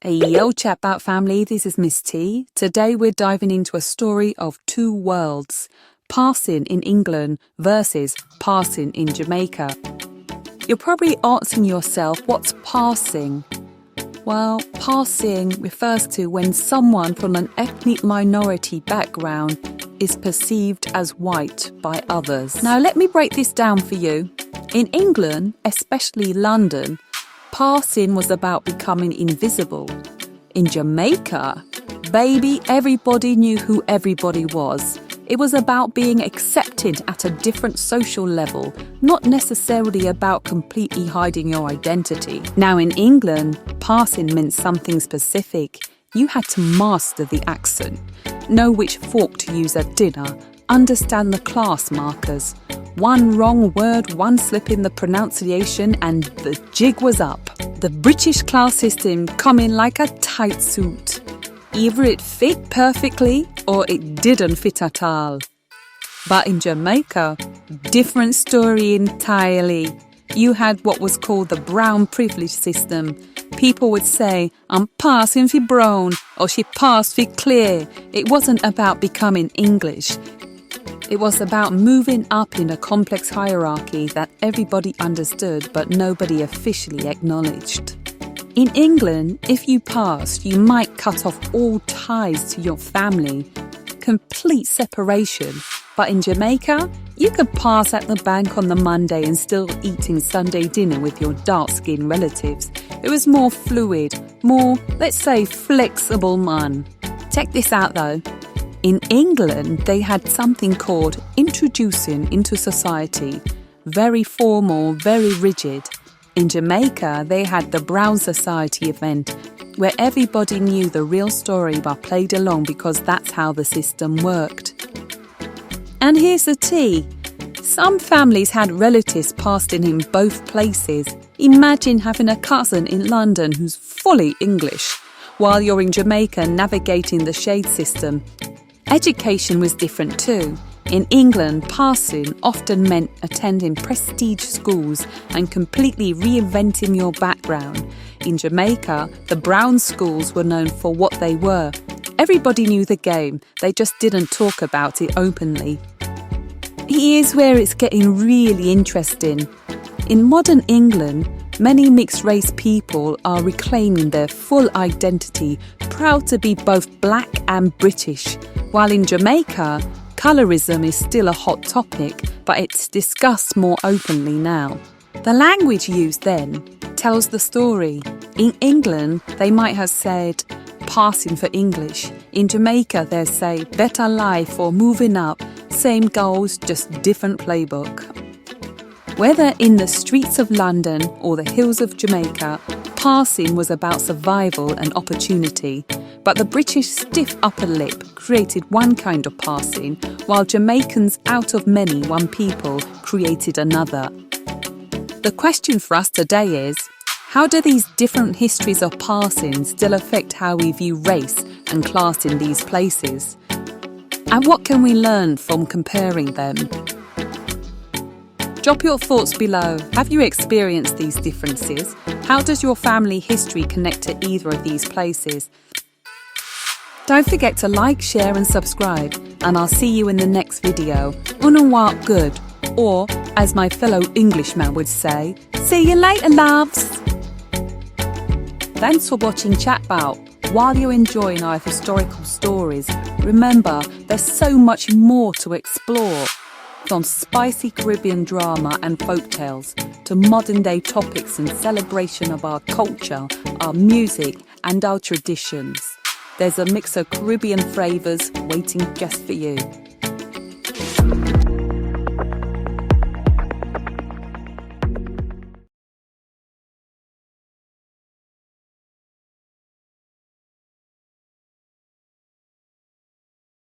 Hey yo, CHATBOUT family, this is Miss T. Today we're diving into a story of two worlds, passing in England versus passing in Jamaica. You're probably asking yourself, what's passing? Well, passing refers to when someone from an ethnic minority background is perceived as white by others. Now let me break this down for you. In England, especially London, passing was about becoming invisible. In Jamaica, baby, everybody knew who everybody was. It was about being accepted at a different social level, not necessarily about completely hiding your identity. Now in England, passing meant something specific. You had to master the accent, know which fork to use at dinner, understand the class markers. One wrong word, one slip in the pronunciation, and the jig was up. The British class system come in like a tight suit. Either it fit perfectly or it didn't fit at all. But in Jamaica, different story entirely. You had what was called the brown privilege system. People would say, I'm passing for brown, or she passed for clear. It wasn't about becoming English. It was about moving up in a complex hierarchy that everybody understood but nobody officially acknowledged. In England, if you passed, you might cut off all ties to your family. Complete separation. But in Jamaica, you could pass at the bank on the Monday and still eating Sunday dinner with your dark-skinned relatives. It was more fluid, more, let's say, flexible man. Check this out though. In England, they had something called introducing into society. Very formal, very rigid. In Jamaica, they had the Brown Society event, where everybody knew the real story but played along because that's how the system worked. And here's the tea. Some families had relatives passing in both places. Imagine having a cousin in London who's fully English, while you're in Jamaica navigating the shade system. Education was different too. In England, passing often meant attending prestige schools and completely reinventing your background. In Jamaica, the brown schools were known for what they were. Everybody knew the game, they just didn't talk about it openly. Here's where it's getting really interesting. In modern England, many mixed-race people are reclaiming their full identity, proud to be both black and British. While in Jamaica, colorism is still a hot topic, but it's discussed more openly now. The language used then tells the story. In England, they might have said, passing for English. In Jamaica, they'll say, better life or moving up. Same goals, just different playbook. Whether in the streets of London or the hills of Jamaica, passing was about survival and opportunity. But the British stiff upper lip created one kind of passing, while Jamaicans out of many one people created another. The question for us today is, how do these different histories of passing still affect how we view race and class in these places? And what can we learn from comparing them? Drop your thoughts below. Have you experienced these differences? How does your family history connect to either of these places? Don't forget to like, share and subscribe, and I'll see you in the next video. Unawak good, or as my fellow Englishman would say, see you later, loves! Thanks for watching CHATBOUT. While you're enjoying our historical stories, remember there's so much more to explore. From spicy Caribbean drama and folktales to modern-day topics and celebration of our culture, our music and our traditions. There's a mix of Caribbean flavours waiting just for you.